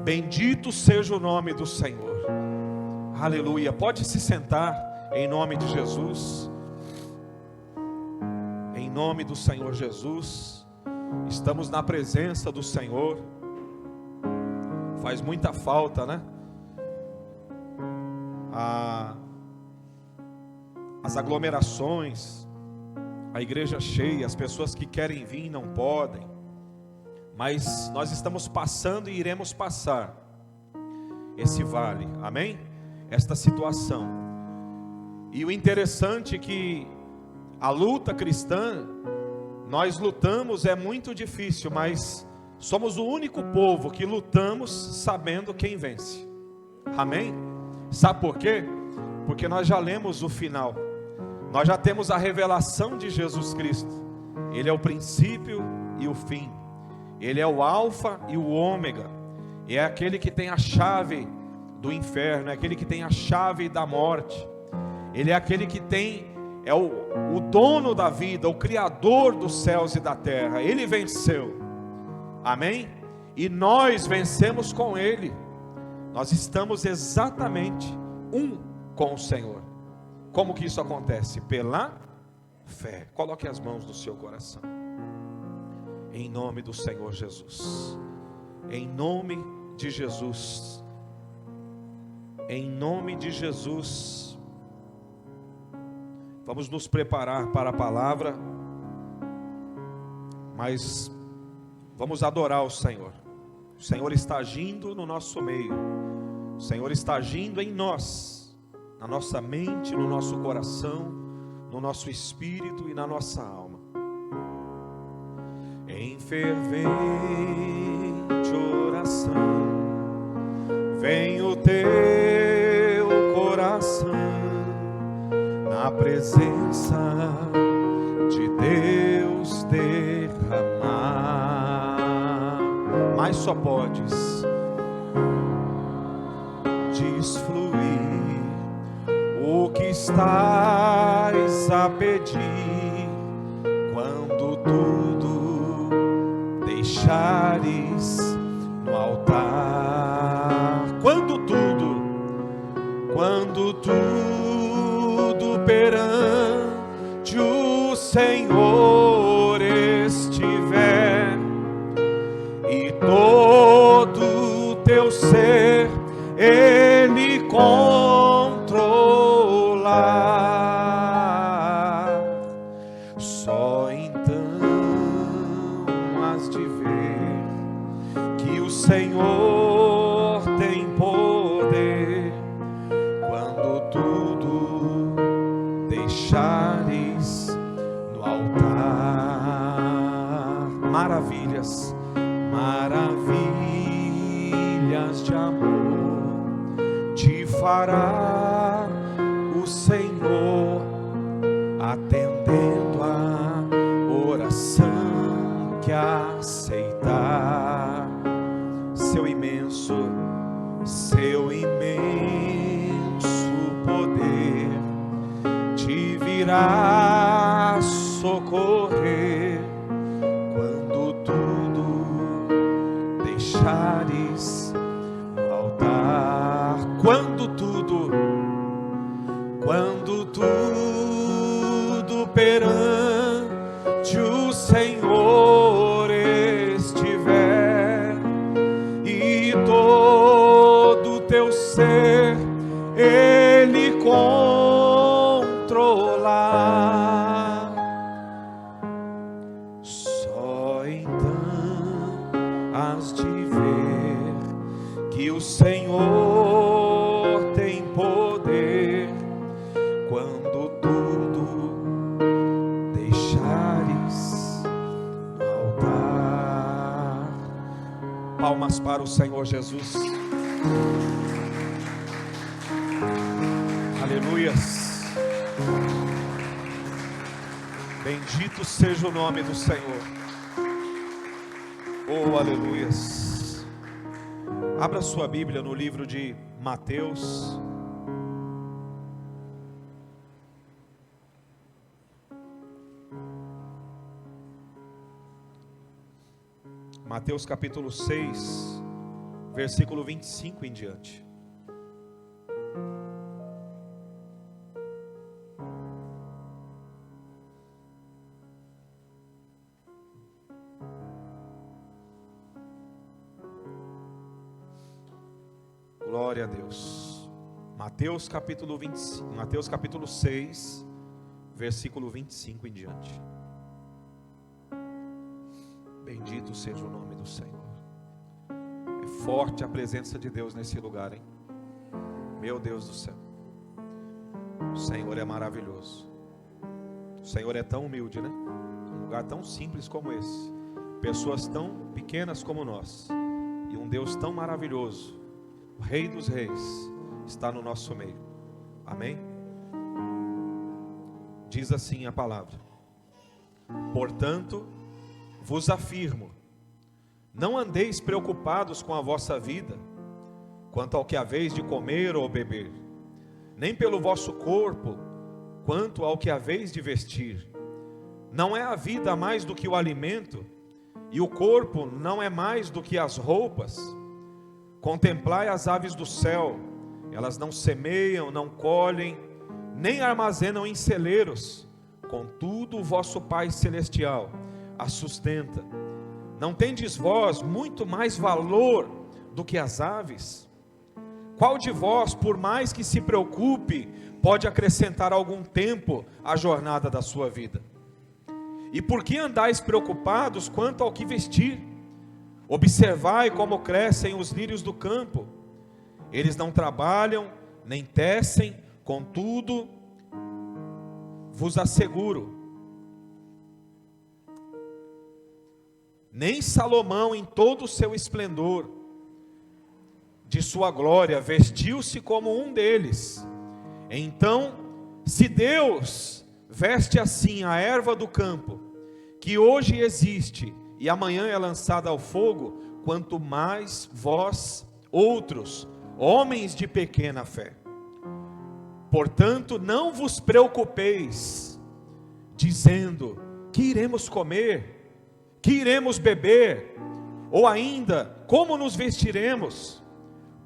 Bendito seja o nome do Senhor. Aleluia. Pode se sentar em nome de Jesus. Em nome do Senhor Jesus. Estamos na presença do Senhor. Faz muita falta, né? As aglomerações, a igreja cheia, as pessoas que querem vir não podem. Mas nós estamos passando e iremos passar esse vale, amém? Esta situação. E o interessante é que a luta cristã, nós lutamos, é muito difícil, mas somos o único povo que lutamos sabendo quem vence, amém? Sabe por quê? Porque nós já lemos o final, nós já temos a revelação de Jesus Cristo. Ele é o princípio e o fim, Ele é o alfa e o ômega, é aquele que tem a chave do inferno, é aquele que tem a chave da morte, Ele é aquele que tem, é o dono da vida, o criador dos céus e da terra. Ele venceu, amém? E nós vencemos com Ele. Nós estamos exatamente um com o Senhor. Como que isso acontece? Pela fé. Coloque as mãos no seu coração. Em nome do Senhor Jesus. Em nome de Jesus. Em nome de Jesus. Vamos nos preparar para a palavra. Mas vamos adorar o Senhor. O Senhor está agindo no nosso meio. O Senhor está agindo em nós, na nossa mente, no nosso coração, no nosso espírito e na nossa alma. Em fervente oração, vem o teu coração, na presença de Deus derramar. Mas só podes desfluir o que estás a pedir, quando tudo deixares no altar. Quando tudo perante o Senhor estiver, e todo teu ser Ele controlar, só então has de ver que o Senhor tem poder, quando tudo deixares no altar. Maravilhas, maravilhas de amor te fará o Senhor, atendendo a oração que aceitar. Seu imenso poder te virá socorrer, quando tudo deixares no altar. Quando tudo perante o Senhor estiver, e todo teu ser Ele controlar, só então has de ver que o Senhor tem poder, quando tudo deixares no altar. Palmas para o Senhor Jesus. Aleluias. Bendito seja o nome do Senhor. Oh, aleluias. Abra sua Bíblia no livro de Mateus. Mateus capítulo 6, versículo 25 em diante. Glória a Deus. Mateus capítulo 25, Mateus capítulo 6, versículo 25 em diante. Bendito seja o nome do Senhor. É forte a presença de Deus nesse lugar, hein? Meu Deus do céu. O Senhor é maravilhoso. O Senhor é tão humilde, né? Um lugar tão simples como esse. Pessoas tão pequenas como nós. E um Deus tão maravilhoso. O Rei dos Reis está no nosso meio. Amém? Diz assim a palavra: portanto, vos afirmo, não andeis preocupados com a vossa vida, quanto ao que haveis de comer ou beber, nem pelo vosso corpo, quanto ao que haveis de vestir. Não é a vida mais do que o alimento, e o corpo não é mais do que as roupas? Contemplai as aves do céu, elas não semeiam, não colhem, nem armazenam em celeiros, contudo o vosso Pai Celestial as sustenta. Não tendes vós muito mais valor do que as aves? Qual de vós, por mais que se preocupe, pode acrescentar algum tempo à jornada da sua vida? E por que andais preocupados quanto ao que vestir? Observai como crescem os lírios do campo. Eles não trabalham, nem tecem, contudo, vos asseguro, nem Salomão em todo o seu esplendor de sua glória vestiu-se como um deles. Então, se Deus veste assim a erva do campo, que hoje existe e amanhã é lançada ao fogo, quanto mais vós outros, homens de pequena fé. Portanto, não vos preocupeis, dizendo: que iremos comer? Que iremos beber? Ou ainda, como nos vestiremos?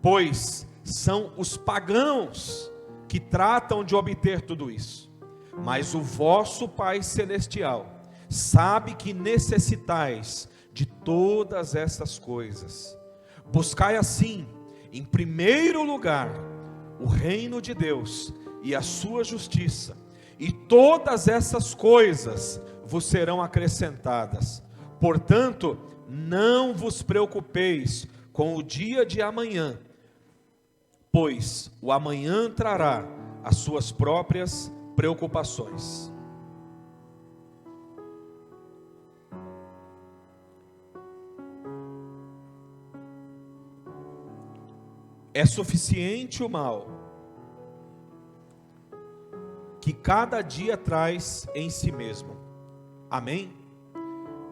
Pois são os pagãos que tratam de obter tudo isso. Mas o vosso Pai Celestial sabe que necessitais de todas essas coisas. Buscai assim, em primeiro lugar, o reino de Deus e a sua justiça, e todas essas coisas vos serão acrescentadas. Portanto, não vos preocupeis com o dia de amanhã, pois o amanhã trará as suas próprias preocupações. É suficiente o mal que cada dia traz em si mesmo. Amém?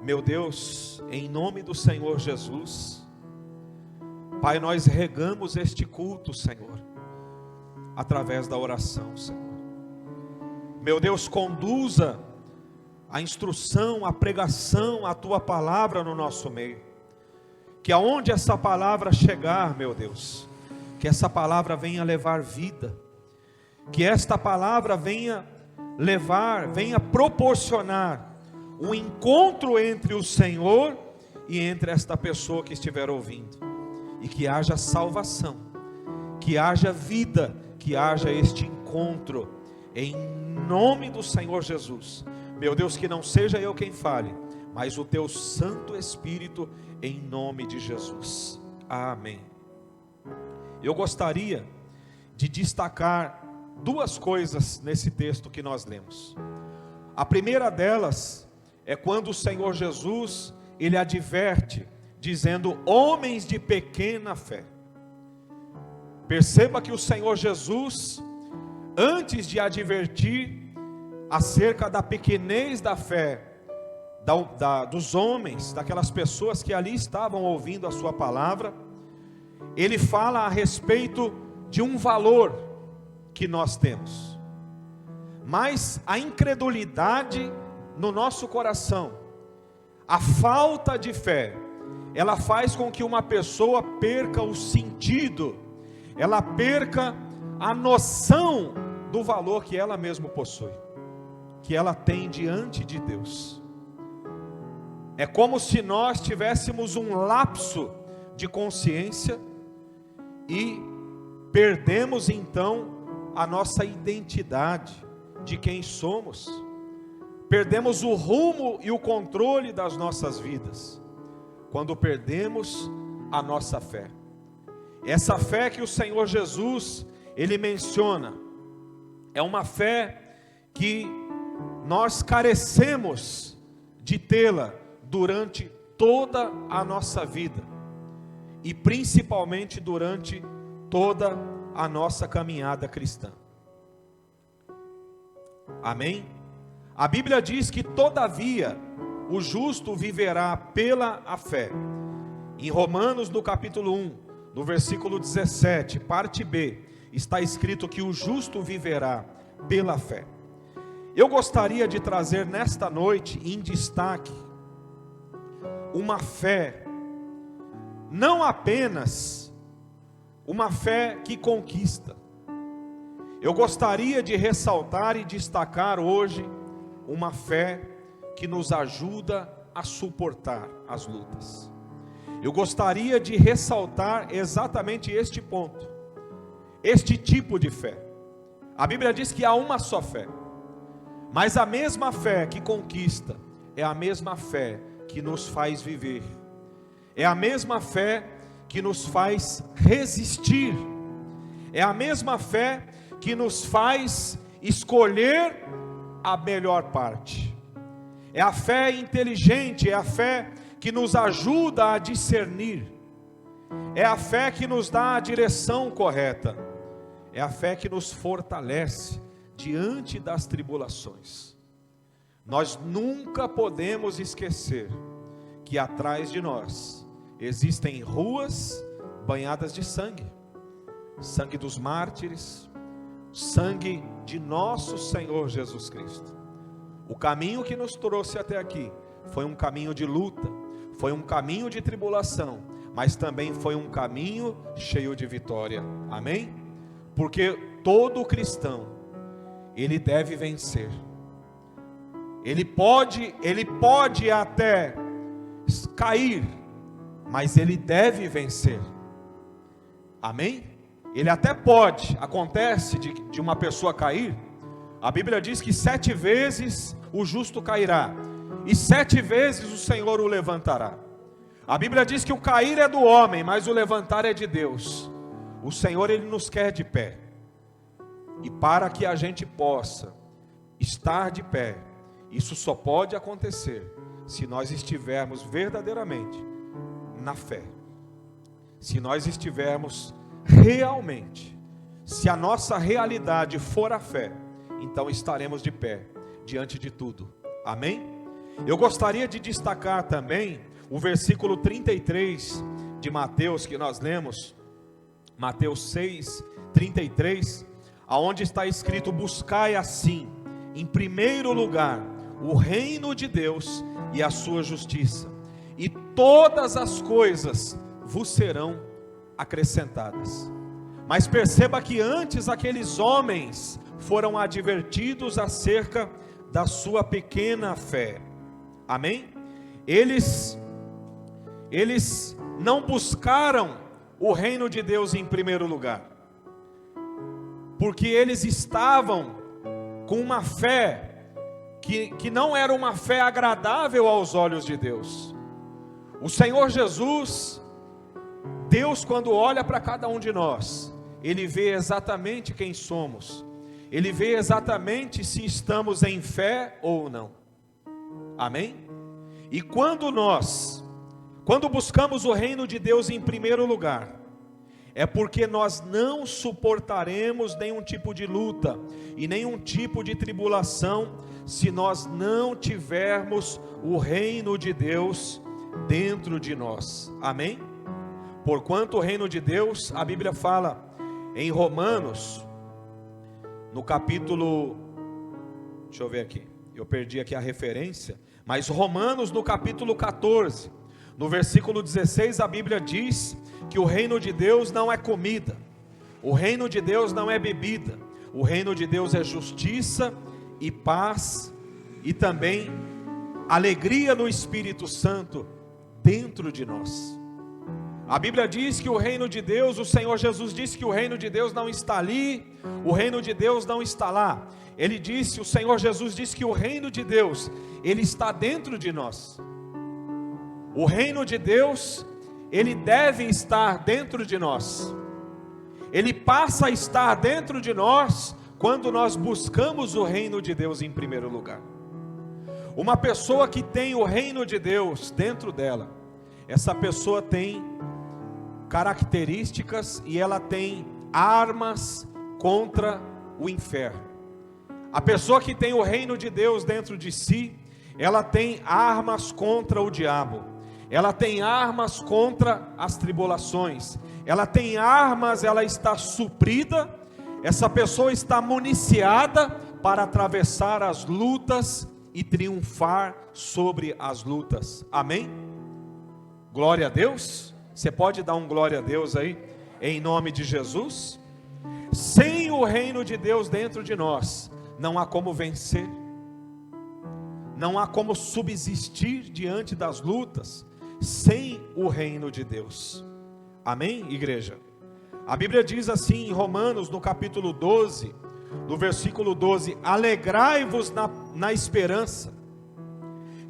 Meu Deus, em nome do Senhor Jesus, Pai, nós regamos este culto, Senhor, através da oração, Senhor. Meu Deus, conduza a instrução, a pregação, a Tua palavra no nosso meio. Que aonde essa palavra chegar, meu Deus, que essa palavra venha levar vida, que esta palavra venha levar, venha proporcionar um encontro entre o Senhor e entre esta pessoa que estiver ouvindo, e que haja salvação, que haja vida, que haja este encontro, em nome do Senhor Jesus. Meu Deus, que não seja eu quem fale, mas o Teu Santo Espírito, em nome de Jesus. Amém. Eu gostaria de destacar duas coisas nesse texto que nós lemos. A primeira delas é quando o Senhor Jesus, Ele adverte, dizendo: homens de pequena fé. Perceba que o Senhor Jesus, antes de advertir acerca da pequenez da fé dos homens, daquelas pessoas que ali estavam ouvindo a sua palavra, Ele fala a respeito de um valor que nós temos. Mas a incredulidade no nosso coração, a falta de fé, ela faz com que uma pessoa perca o sentido, ela perca a noção do valor que ela mesma possui, que ela tem diante de Deus. É como se nós tivéssemos um lapso de consciência e perdemos então a nossa identidade de quem somos, perdemos o rumo e o controle das nossas vidas, quando perdemos a nossa fé. Essa fé que o Senhor Jesus, Ele menciona, é uma fé que nós carecemos de tê-la durante toda a nossa vida, e principalmente durante toda a nossa caminhada cristã. Amém? A Bíblia diz que todavia o justo viverá pela a fé. Em Romanos, no capítulo 1, no versículo 17, parte B, está escrito que o justo viverá pela fé. Eu gostaria de trazer nesta noite em destaque uma fé, não apenas uma fé que conquista. Eu gostaria de ressaltar e destacar hoje uma fé que nos ajuda a suportar as lutas. Eu gostaria de ressaltar exatamente este ponto, este tipo de fé. A Bíblia diz que há uma só fé, mas a mesma fé que conquista é a mesma fé que nos faz viver, é a mesma fé que nos faz resistir, é a mesma fé que nos faz escolher a melhor parte. É a fé inteligente, é a fé que nos ajuda a discernir, é a fé que nos dá a direção correta, é a fé que nos fortalece diante das tribulações. Nós nunca podemos esquecer que atrás de nós existem ruas banhadas de sangue, sangue dos mártires, sangue de nosso Senhor Jesus Cristo. O caminho que nos trouxe até aqui foi um caminho de luta, foi um caminho de tribulação, mas também foi um caminho cheio de vitória. Amém? Porque todo cristão, ele deve vencer. Ele pode até cair, mas ele deve vencer. Amém? Ele até pode, acontece de uma pessoa cair. A Bíblia diz que 7 vezes o justo cairá, e 7 vezes o Senhor o levantará. A Bíblia diz que o cair é do homem, mas o levantar é de Deus. O Senhor, Ele nos quer de pé, e para que a gente possa estar de pé, isso só pode acontecer se nós estivermos verdadeiramente na fé, se nós estivermos realmente, se a nossa realidade for a fé, então estaremos de pé diante de tudo. Amém? Eu gostaria de destacar também o versículo 33 de Mateus, que nós lemos, Mateus 6, 33, aonde está escrito: buscai assim, em primeiro lugar, o reino de Deus e a sua justiça, e todas as coisas vos serão acrescentadas. Mas perceba que antes aqueles homens foram advertidos acerca da sua pequena fé. Amém? Eles não buscaram o reino de Deus em primeiro lugar, porque eles estavam com uma fé que não era uma fé agradável aos olhos de Deus. O Senhor Jesus, Deus, quando olha para cada um de nós, Ele vê exatamente quem somos, Ele vê exatamente se estamos em fé ou não. Amém? E quando buscamos o reino de Deus em primeiro lugar, é porque nós não suportaremos nenhum tipo de luta e nenhum tipo de tribulação se nós não tivermos o reino de Deus dentro de nós. Amém? Porquanto o reino de Deus, a Bíblia fala em Romanos, no capítulo, deixa eu ver aqui, eu perdi aqui a referência, mas Romanos no capítulo 14, No versículo 16 a Bíblia diz que o reino de Deus não é comida, o reino de Deus não é bebida, o reino de Deus é justiça e paz e também alegria no Espírito Santo dentro de nós. A Bíblia diz que o reino de Deus, o Senhor Jesus disse que o reino de Deus não está ali, o reino de Deus não está lá. Ele disse, o Senhor Jesus disse que o reino de Deus, ele está dentro de nós. O reino de Deus, ele deve estar dentro de nós. Ele passa a estar dentro de nós quando nós buscamos o reino de Deus em primeiro lugar. Uma pessoa que tem o reino de Deus dentro dela, essa pessoa tem características e ela tem armas contra o inferno. A pessoa que tem o reino de Deus dentro de si, ela tem armas contra o diabo, ela tem armas contra as tribulações, ela tem armas, ela está suprida, essa pessoa está municiada para atravessar as lutas e triunfar sobre as lutas. Amém? Glória a Deus. Você pode dar um glória a Deus aí, em nome de Jesus? Sem o reino de Deus dentro de nós, não há como vencer, não há como subsistir diante das lutas, sem o reino de Deus. Amém, igreja? A Bíblia diz assim em Romanos, no capítulo 12, no versículo 12: alegrai-vos na esperança,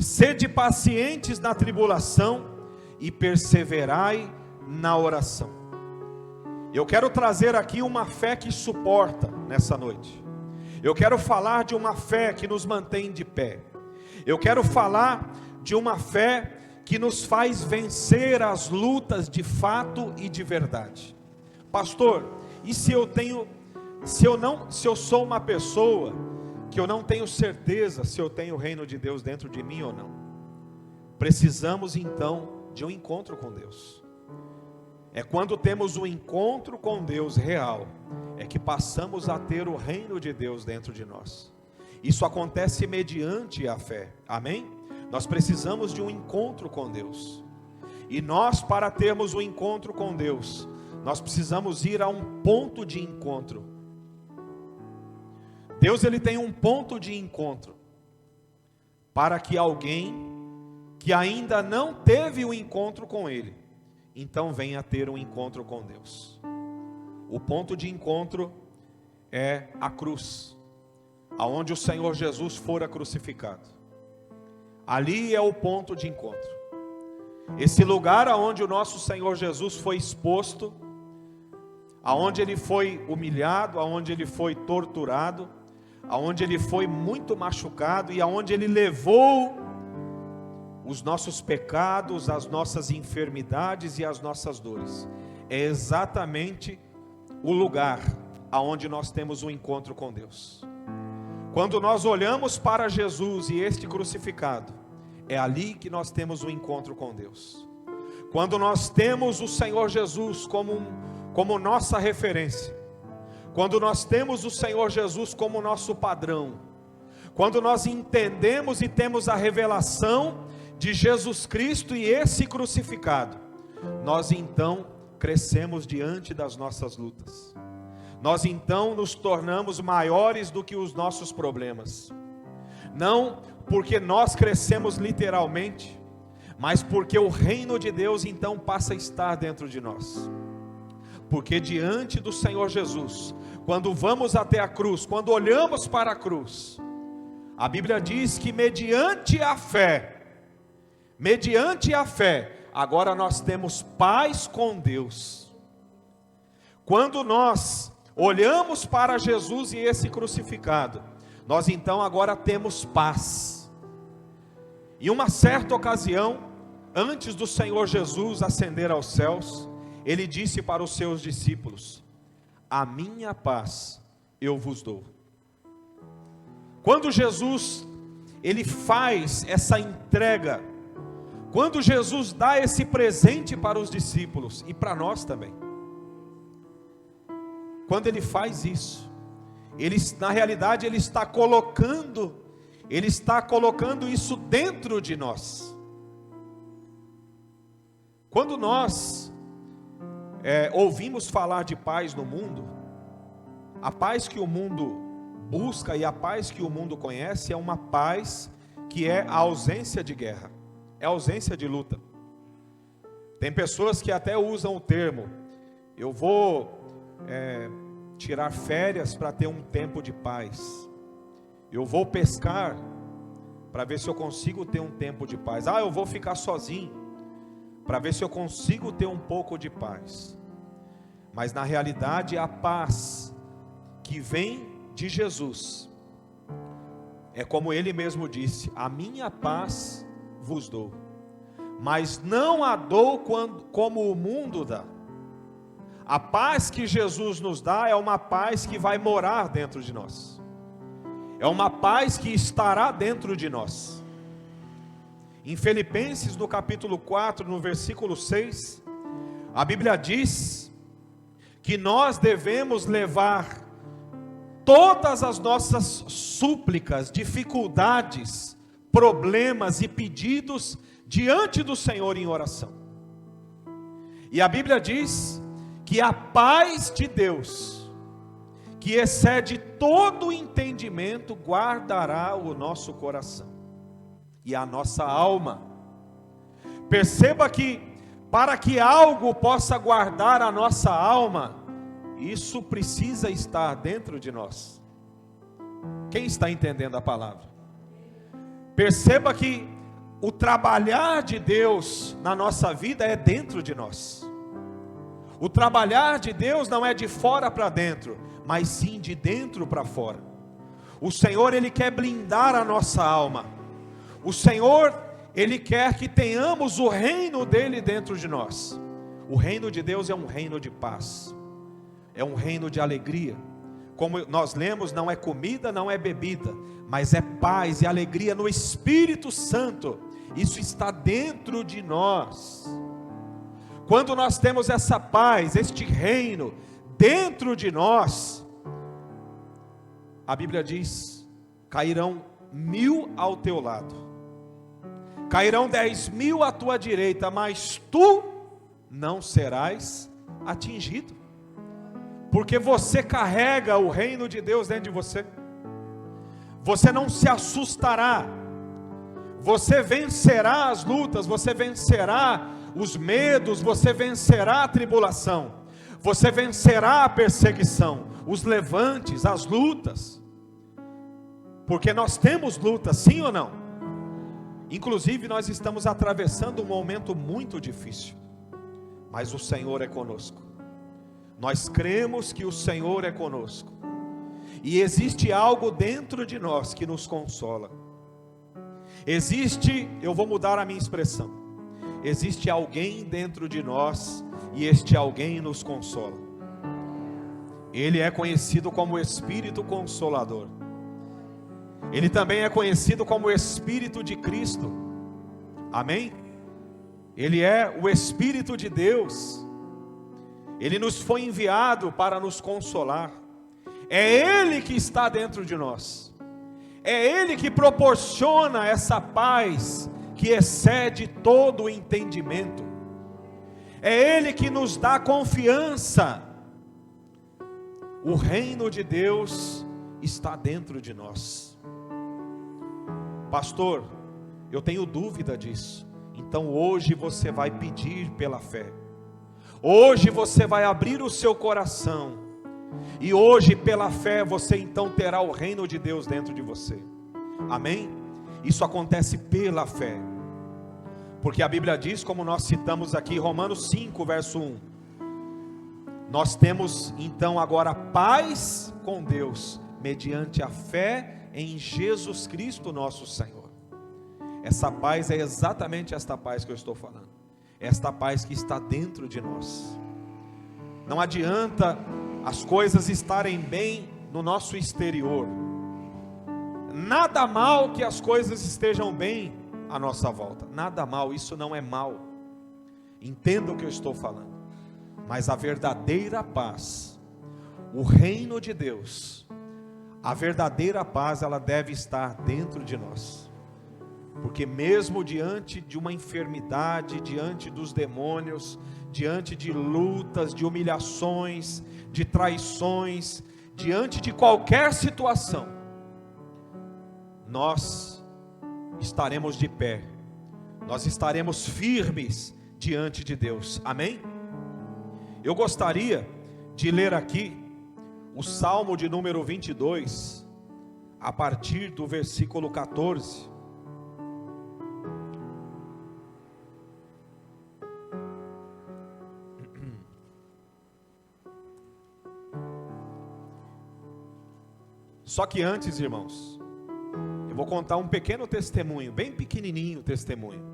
sede pacientes na tribulação, e perseverai na oração. Eu quero trazer aqui uma fé que suporta nessa noite. Eu quero falar de uma fé que nos mantém de pé. Eu quero falar de uma fé que nos faz vencer as lutas de fato e de verdade. Pastor, e se eu sou uma pessoa que eu não tenho certeza se eu tenho o reino de Deus dentro de mim ou não? Precisamos então de um encontro com Deus. É quando temos um encontro com Deus real, é que passamos a ter o reino de Deus dentro de nós. Isso acontece mediante a fé. Amém? Nós precisamos de um encontro com Deus. E nós, para termos um encontro com Deus, nós precisamos ir a um ponto de encontro. Deus, ele tem um ponto de encontro para que alguém que ainda não teve o encontro com Ele, então venha ter um encontro com Deus. O ponto de encontro é a cruz, aonde o Senhor Jesus fora crucificado. Ali é o ponto de encontro. Esse lugar aonde o nosso Senhor Jesus foi exposto, aonde Ele foi humilhado, aonde Ele foi torturado, aonde Ele foi muito machucado e aonde Ele levou os nossos pecados, as nossas enfermidades e as nossas dores. É exatamente o lugar aonde nós temos um encontro com Deus. Quando nós olhamos para Jesus e este crucificado, é ali que nós temos um encontro com Deus. Quando nós temos o Senhor Jesus como nossa referência, quando nós temos o Senhor Jesus como nosso padrão, quando nós entendemos e temos a revelação de Jesus Cristo e esse crucificado, nós então crescemos diante das nossas lutas. Nós então nos tornamos maiores do que os nossos problemas. Não porque nós crescemos literalmente, mas porque o reino de Deus então passa a estar dentro de nós. Porque diante do Senhor Jesus, quando vamos até a cruz, quando olhamos para a cruz, a Bíblia diz que mediante a fé, agora nós temos paz com Deus. Quando nós olhamos para Jesus e esse crucificado, nós então agora temos paz. Em uma certa ocasião, antes do Senhor Jesus ascender aos céus, Ele disse para os seus discípulos: a minha paz eu vos dou. Quando Jesus, Ele faz essa entrega, quando Jesus dá esse presente para os discípulos e para nós também, quando Ele faz isso, na realidade Ele está colocando isso dentro de nós. Quando nós ouvimos falar de paz no mundo, a paz que o mundo busca e a paz que o mundo conhece é uma paz que é a ausência de guerra, é a ausência de luta. Tem pessoas que até usam o termo: eu vou tirar férias para ter um tempo de paz, eu vou pescar para ver se eu consigo ter um tempo de paz, eu vou ficar sozinho para ver se eu consigo ter um pouco de paz. Mas na realidade a paz que vem de Jesus é como Ele mesmo disse: a minha paz vos dou, mas não a dou como o mundo dá. A paz que Jesus nos dá é uma paz que vai morar dentro de nós, é uma paz que estará dentro de nós. Em Filipenses, no capítulo 4, no versículo 6, a Bíblia diz que nós devemos levar todas as nossas súplicas, dificuldades, problemas e pedidos diante do Senhor em oração. E a Bíblia diz que a paz de Deus, que excede todo o entendimento, guardará o nosso coração e a nossa alma. Perceba que para que algo possa guardar a nossa alma, isso precisa estar dentro de nós. Quem está entendendo a palavra? Perceba que o trabalhar de Deus na nossa vida é dentro de nós. O trabalhar de Deus não é de fora para dentro, mas sim de dentro para fora. O Senhor, Ele quer blindar a nossa alma. O Senhor, Ele quer que tenhamos o reino dEle dentro de nós. O reino de Deus é um reino de paz, é um reino de alegria. Como nós lemos, não é comida, não é bebida, mas é paz e alegria no Espírito Santo. Isso está dentro de nós. Quando nós temos essa paz, este reino dentro de nós, a Bíblia diz: cairão 1000 ao teu lado, cairão 10.000 à tua direita, mas tu não serás atingido, porque você carrega o reino de Deus dentro de você. Você não se assustará, você vencerá as lutas, você vencerá os medos, você vencerá a tribulação, você vencerá a perseguição, os levantes, as lutas, porque nós temos lutas, sim ou não? Inclusive nós estamos atravessando um momento muito difícil, mas o Senhor é conosco. Nós cremos que o Senhor é conosco, e existe algo dentro de nós que nos consola. Eu vou mudar a minha expressão, existe alguém dentro de nós, e este alguém nos consola. Ele é conhecido como Espírito Consolador. Ele também é conhecido como Espírito de Cristo. Amém? Ele é o Espírito de Deus. Ele nos foi enviado para nos consolar. É Ele que está dentro de nós. É Ele que proporciona essa paz que excede todo o entendimento. É Ele que nos dá confiança. O reino de Deus está dentro de nós. Pastor, eu tenho dúvida disso. Então hoje você vai pedir pela fé. Hoje você vai abrir o seu coração. E hoje pela fé você então terá o reino de Deus dentro de você. Amém? Isso acontece pela fé. Porque a Bíblia diz, como nós citamos aqui, Romanos 5, verso 1. Nós temos então agora paz com Deus, mediante a fé em Jesus Cristo nosso Senhor. Essa paz é exatamente esta paz que eu estou falando. Esta paz que está dentro de nós. Não adianta as coisas estarem bem no nosso exterior. Nada mal que as coisas estejam bem à nossa volta. Nada mal, isso não é mal. Entenda o que eu estou falando. Mas a verdadeira paz, o reino de Deus, a verdadeira paz, ela deve estar dentro de nós. Porque mesmo diante de uma enfermidade, diante dos demônios, diante de lutas, de humilhações, de traições, diante de qualquer situação, nós estaremos de pé, nós estaremos firmes diante de Deus, amém? Eu gostaria de ler aqui o Salmo de número 22, a partir do versículo 14. Só que antes, irmãos, eu vou contar um pequeno testemunho, bem pequenininho testemunho,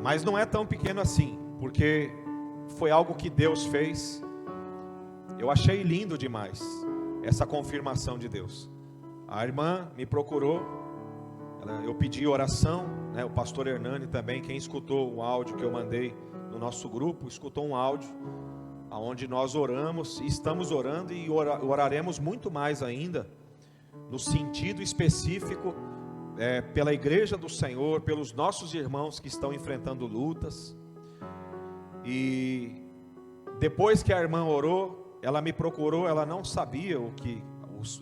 mas não é tão pequeno assim, porque foi algo que Deus fez. Eu achei lindo demais essa confirmação de Deus. A irmã me procurou, eu pedi oração, né? O pastor Hernani também, quem escutou o áudio que eu mandei no nosso grupo, escutou um áudio onde nós oramos, e estamos orando e oraremos muito mais ainda, no sentido específico, pela igreja do Senhor, pelos nossos irmãos que estão enfrentando lutas. E depois que a irmã orou, ela me procurou, ela não sabia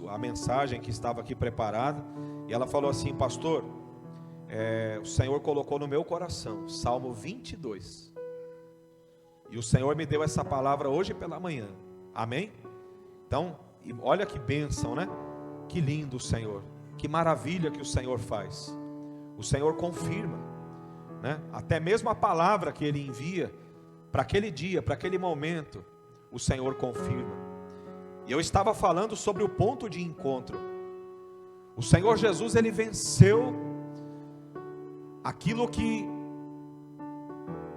a mensagem que estava aqui preparada, e ela falou assim: pastor, o Senhor colocou no meu coração Salmo 22, e o Senhor me deu essa palavra hoje pela manhã, amém? Então, olha que bênção, né? Que lindo o Senhor, que maravilha que o Senhor faz. O Senhor confirma, né? Até mesmo a palavra que Ele envia para aquele dia, para aquele momento, o Senhor confirma. E eu estava falando sobre o ponto de encontro. O Senhor Jesus, Ele venceu aquilo que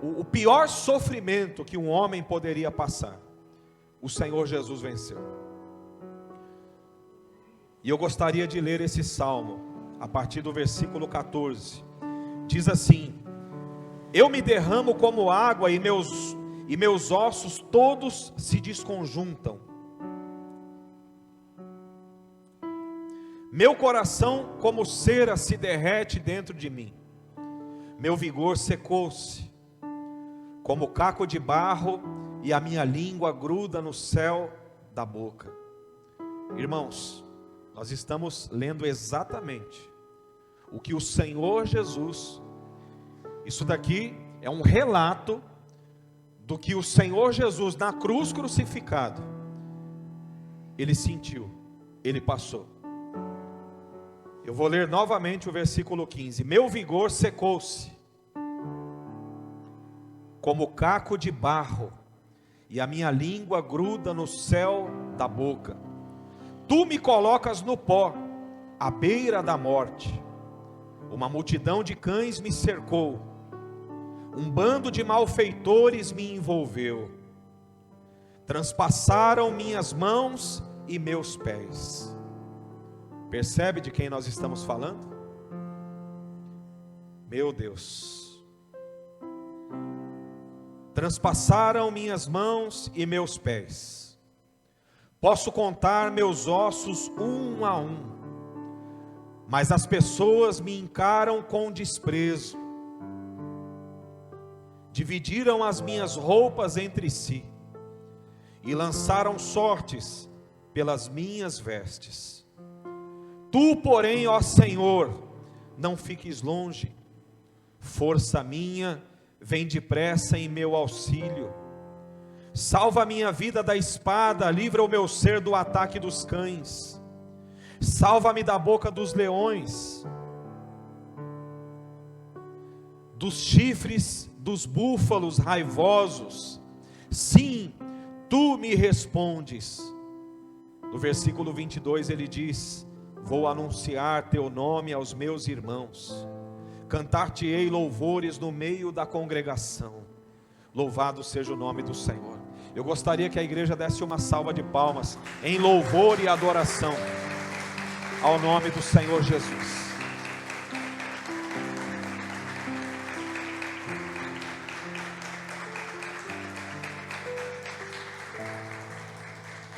o pior sofrimento que um homem poderia passar. O Senhor Jesus venceu. E eu gostaria de ler esse salmo a partir do versículo 14. Diz assim: eu me derramo como água e meus ossos todos se desconjuntam. Meu coração como cera se derrete dentro de mim. Meu vigor secou-se como caco de barro, e a minha língua gruda no céu da boca. Irmãos, nós estamos lendo exatamente o que o Senhor Jesus, isso daqui é um relato do que o Senhor Jesus na cruz crucificado, Ele sentiu, Ele passou. Eu vou ler novamente o versículo 15. Meu vigor secou-se como caco de barro, e a minha língua gruda no céu da boca. Tu me colocas no pó, à beira da morte. Uma multidão de cães me cercou, um bando de malfeitores me envolveu. Transpassaram minhas mãos e meus pés. Percebe de quem nós estamos falando? Meu Deus. Transpassaram minhas mãos e meus pés. Posso contar meus ossos um a um, mas as pessoas me encaram com desprezo. Dividiram as minhas roupas entre si e lançaram sortes pelas minhas vestes. Tu, porém, ó Senhor, não fiques longe. Força minha, vem depressa em meu auxílio. Salva a minha vida da espada, livra o meu ser do ataque dos cães. Salva-me da boca dos leões, dos chifres dos búfalos raivosos. Sim, tu me respondes. No versículo 22 ele diz: vou anunciar teu nome aos meus irmãos. Cantar-te-ei louvores no meio da congregação. Louvado seja o nome do Senhor. Eu gostaria que a igreja desse uma salva de palmas em louvor e adoração ao nome do Senhor Jesus.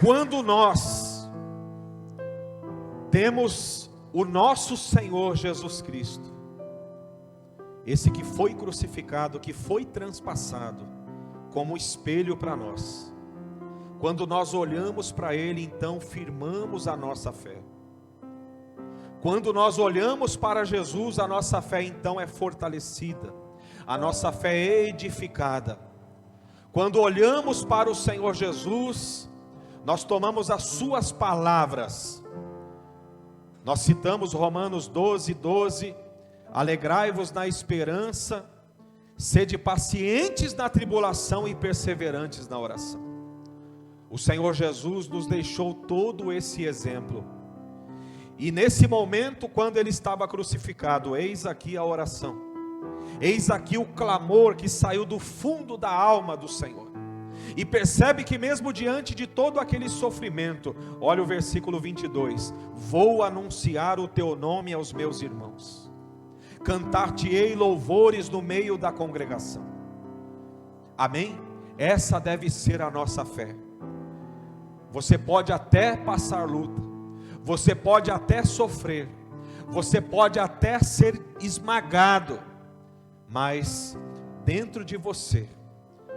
Quando nós temos o nosso Senhor Jesus Cristo, esse que foi crucificado, que foi transpassado, como espelho para nós. Quando nós olhamos para Ele, então firmamos a nossa fé. Quando nós olhamos para Jesus, a nossa fé então é fortalecida, a nossa fé é edificada. Quando olhamos para o Senhor Jesus, nós tomamos as suas palavras. Nós citamos Romanos 12:12, alegrai-vos na esperança, sede pacientes na tribulação e perseverantes na oração. O Senhor Jesus nos deixou todo esse exemplo. E nesse momento, quando Ele estava crucificado, eis aqui a oração. Eis aqui o clamor que saiu do fundo da alma do Senhor. E percebe que mesmo diante de todo aquele sofrimento, olha o versículo 22, vou anunciar o teu nome aos meus irmãos, cantar-te-ei louvores no meio da congregação. Amém? Essa deve ser a nossa fé. Você pode até passar luta, você pode até sofrer, você pode até ser esmagado, mas dentro de você,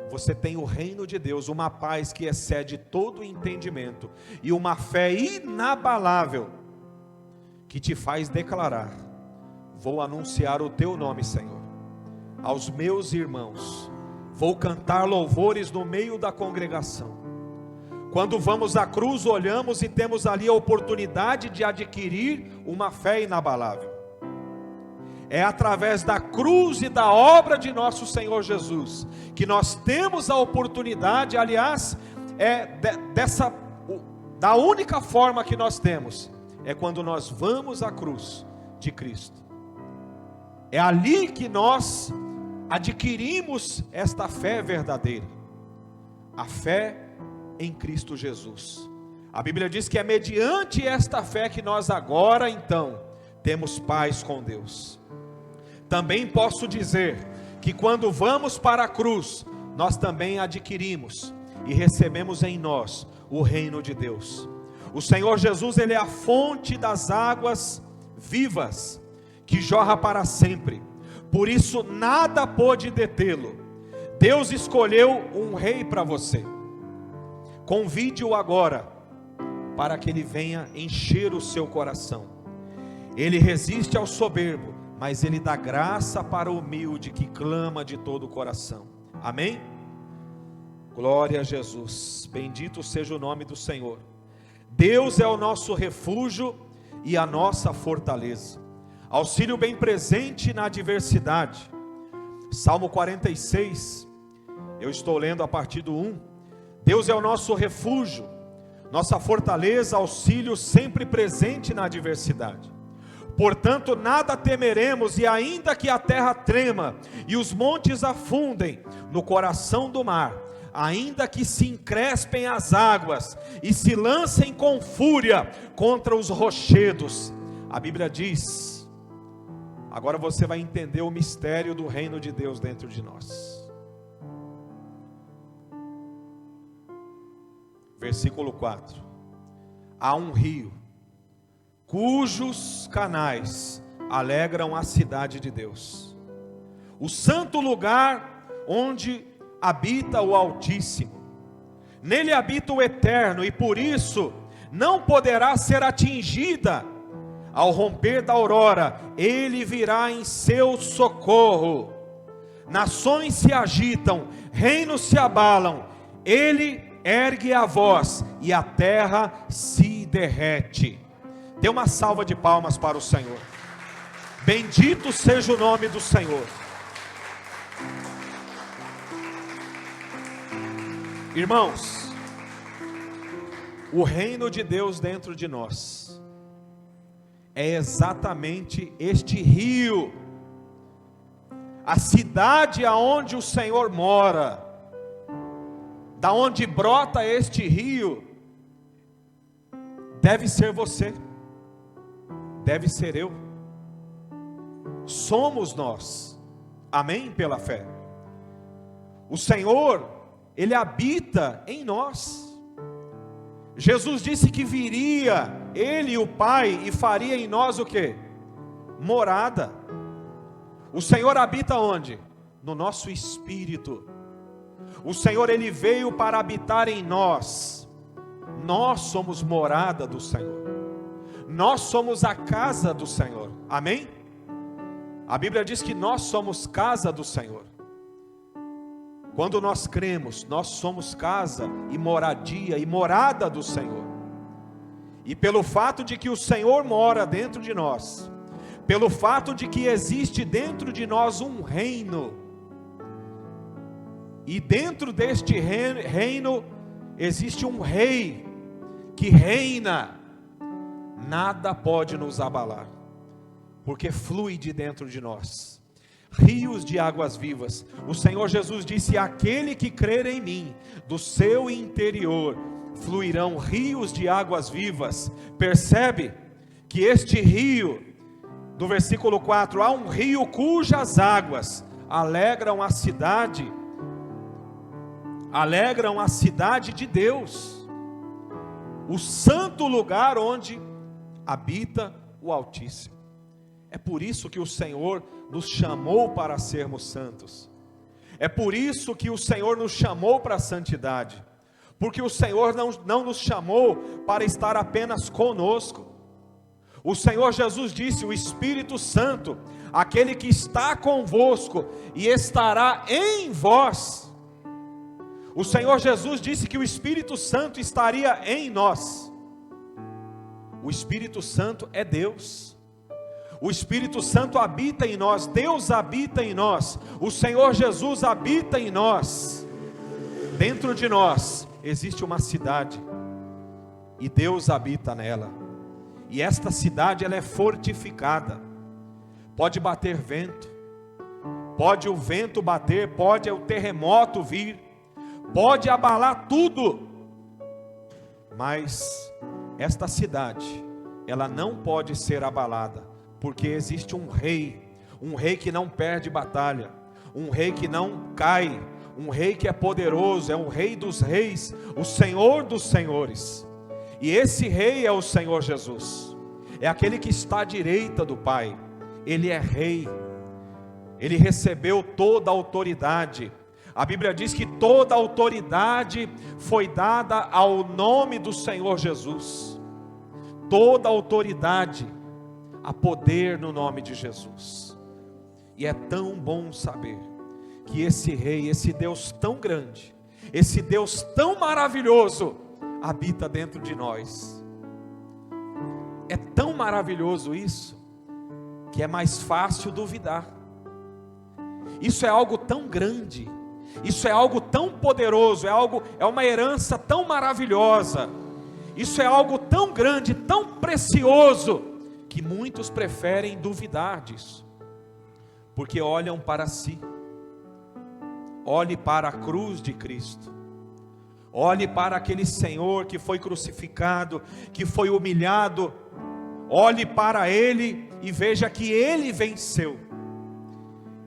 você tem o reino de Deus, uma paz que excede todo entendimento, e uma fé inabalável, que te faz declarar, vou anunciar o teu nome, Senhor, aos meus irmãos, vou cantar louvores no meio da congregação. Quando vamos à cruz, olhamos e temos ali a oportunidade de adquirir uma fé inabalável. É através da cruz e da obra de nosso Senhor Jesus que nós temos a oportunidade, aliás, da única forma que nós temos, é quando nós vamos à cruz de Cristo. É ali que nós adquirimos esta fé verdadeira, a fé em Cristo Jesus. A Bíblia diz que é mediante esta fé que nós agora então temos paz com Deus. Também posso dizer que quando vamos para a cruz, nós também adquirimos e recebemos em nós o reino de Deus. O Senhor Jesus, Ele é a fonte das águas vivas, que jorra para sempre. Por isso nada pôde detê-lo. Deus escolheu um rei para você. Convide-o agora, para que ele venha encher o seu coração. Ele resiste ao soberbo, mas Ele dá graça para o humilde que clama de todo o coração. Amém? Glória a Jesus, bendito seja o nome do Senhor. Deus é o nosso refúgio e a nossa fortaleza, auxílio bem presente na adversidade. Salmo 46, eu estou lendo a partir do 1. Deus é o nosso refúgio, nossa fortaleza, auxílio sempre presente na adversidade. Portanto, nada temeremos, e ainda que a terra trema e os montes afundem no coração do mar, ainda que se encrespem as águas e se lancem com fúria contra os rochedos. A Bíblia diz, agora você vai entender o mistério do reino de Deus dentro de nós. Versículo 4: há um rio, cujos canais alegram a cidade de Deus, o santo lugar onde habita o Altíssimo. Nele habita o Eterno, e por isso não poderá ser atingida. Ao romper da aurora, Ele virá em seu socorro. Nações se agitam, reinos se abalam, Ele ergue a voz e a terra se derrete. Dê uma salva de palmas para o Senhor. Bendito seja o nome do Senhor. Irmãos, o reino de Deus dentro de nós é exatamente este rio, a cidade aonde o Senhor mora, da onde brota este rio, deve ser você, deve ser eu, somos nós, amém? Pela fé. O Senhor, Ele habita em nós. Jesus disse que viria Ele, o Pai, e faria em nós o quê? Morada. O Senhor habita onde? No nosso espírito. O Senhor, Ele veio para habitar em nós. Nós somos morada do Senhor. Nós somos a casa do Senhor. Amém? A Bíblia diz que nós somos casa do Senhor. Quando nós cremos, nós somos casa e moradia e morada do Senhor. E pelo fato de que o Senhor mora dentro de nós, pelo fato de que existe dentro de nós um reino, e dentro deste reino existe um rei que reina, nada pode nos abalar, porque flui de dentro de nós rios de águas vivas. O Senhor Jesus disse: aquele que crer em mim, do seu interior fluirão rios de águas vivas. Percebe que este rio, do versículo 4, há um rio cujas águas alegram a cidade de Deus, o santo lugar onde habita o Altíssimo. É por isso que o Senhor nos chamou para sermos santos. É por isso que o Senhor nos chamou para a santidade. Porque o Senhor não nos chamou para estar apenas conosco. O Senhor Jesus disse: o Espírito Santo, aquele que está convosco e estará em vós. O Senhor Jesus disse que o Espírito Santo estaria em nós. O Espírito Santo é Deus. O Espírito Santo habita em nós, Deus habita em nós, o Senhor Jesus habita em nós. Dentro de nós existe uma cidade, e Deus habita nela, e esta cidade ela é fortificada. Pode bater vento, pode o vento bater, pode o terremoto vir, pode abalar tudo, mas esta cidade, ela não pode ser abalada, porque existe um rei que não perde batalha, um rei que não cai, um rei que é poderoso, é um rei dos reis, o Senhor dos senhores. E esse rei é o Senhor Jesus, é aquele que está à direita do Pai. Ele é rei, ele recebeu toda a autoridade. A Bíblia diz que toda a autoridade foi dada ao nome do Senhor Jesus. Toda a autoridade, a poder no nome de Jesus. E é tão bom saber que esse rei, esse Deus tão grande, esse Deus tão maravilhoso, habita dentro de nós. É tão maravilhoso isso, que é mais fácil duvidar. Isso é algo tão grande, isso é algo tão poderoso, é uma herança tão maravilhosa, isso é algo tão grande, tão precioso, que muitos preferem duvidar disso, porque olham para si. Olhe para a cruz de Cristo, olhe para aquele Senhor que foi crucificado, que foi humilhado. Olhe para Ele e veja que Ele venceu.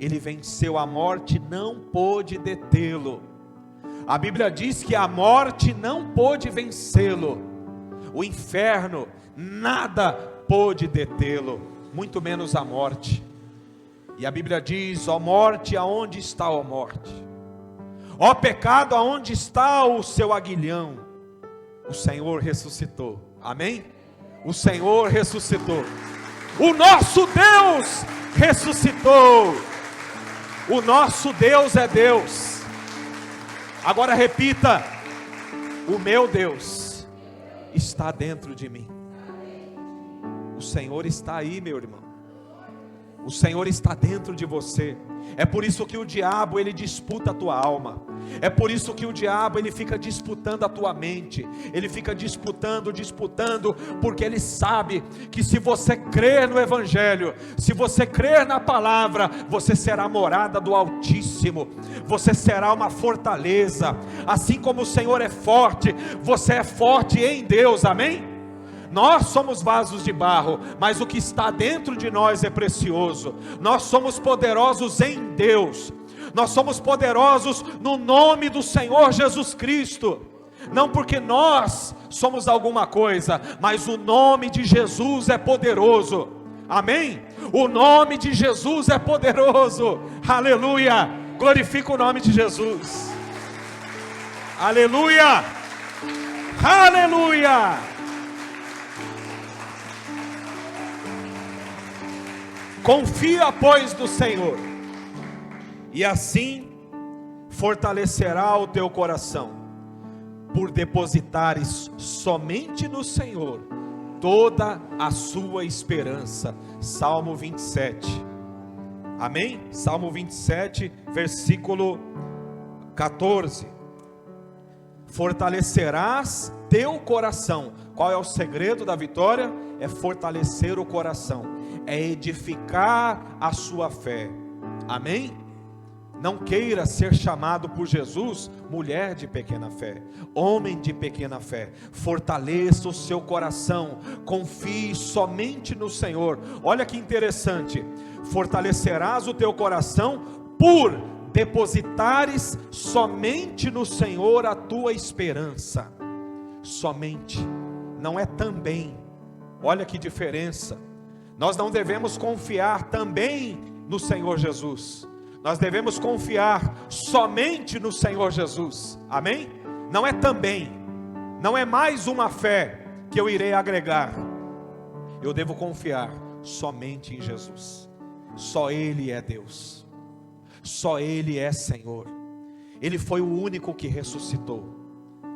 Ele venceu a morte, não pôde detê-lo. A Bíblia diz que a morte não pôde vencê-lo, o inferno, nada pôde detê-lo, muito menos a morte. E a Bíblia diz: ó morte, aonde está a morte? Ó pecado, aonde está o seu aguilhão? O Senhor ressuscitou, amém? O Senhor ressuscitou, o nosso Deus ressuscitou, o nosso Deus é Deus. Agora repita: o meu Deus está dentro de mim. O Senhor está aí, meu irmão. O Senhor está dentro de você. É por isso que o diabo, ele disputa a tua alma. É por isso que o diabo, ele fica disputando a tua mente. Ele fica disputando, porque ele sabe que se você crer no Evangelho, se você crer na palavra, você será morada do Altíssimo. Você será uma fortaleza. Assim como o Senhor é forte, você é forte em Deus, amém? Nós somos vasos de barro, mas o que está dentro de nós é precioso. Nós somos poderosos em Deus. Nós somos poderosos no nome do Senhor Jesus Cristo. Não porque nós somos alguma coisa, mas o nome de Jesus é poderoso. Amém? O nome de Jesus é poderoso. Aleluia. Glorifica o nome de Jesus. Aleluia. Aleluia. Confia, pois, no Senhor, e assim fortalecerá o teu coração, por depositares somente no Senhor toda a sua esperança. Salmo 27. Amém? Salmo 27, versículo 14. Fortalecerás teu coração. Qual é o segredo da vitória? É fortalecer o coração, é edificar a sua fé. Amém? Não queira ser chamado por Jesus mulher de pequena fé, homem de pequena fé. Fortaleça o seu coração, confie somente no Senhor. Olha que interessante: fortalecerás o teu coração por depositares somente no Senhor a tua esperança. Somente, não é também. Olha que diferença. Nós não devemos confiar também no Senhor Jesus. Nós devemos confiar somente no Senhor Jesus. Amém? Não é também. Não é mais uma fé que eu irei agregar. Eu devo confiar somente em Jesus. Só Ele é Deus. Só Ele é Senhor. Ele foi o único que ressuscitou.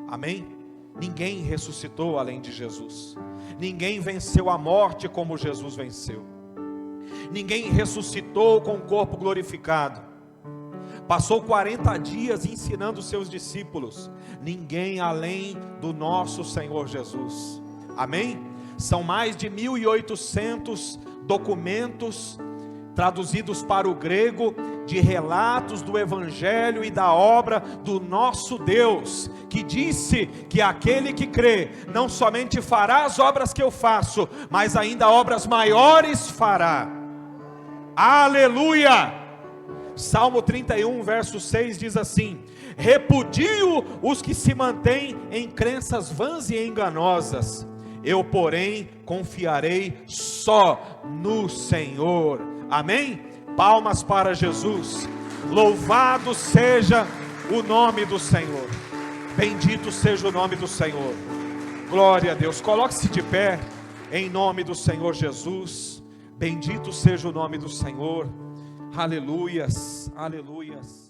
Amém? Ninguém ressuscitou além de Jesus. Ninguém venceu a morte como Jesus venceu. Ninguém ressuscitou com o corpo glorificado. Passou 40 dias ensinando os seus discípulos. Ninguém além do nosso Senhor Jesus. Amém? São mais de 1.800 documentos traduzidos para o grego, de relatos do Evangelho e da obra do nosso Deus, que disse que aquele que crê, não somente fará as obras que eu faço, mas ainda obras maiores fará. Aleluia! Salmo 31, verso 6 diz assim: repudio os que se mantêm em crenças vãs e enganosas, eu porém confiarei só no Senhor. Amém? Palmas para Jesus. Louvado seja o nome do Senhor. Bendito seja o nome do Senhor. Glória a Deus. Coloque-se de pé em nome do Senhor Jesus. Bendito seja o nome do Senhor. Aleluias, aleluias.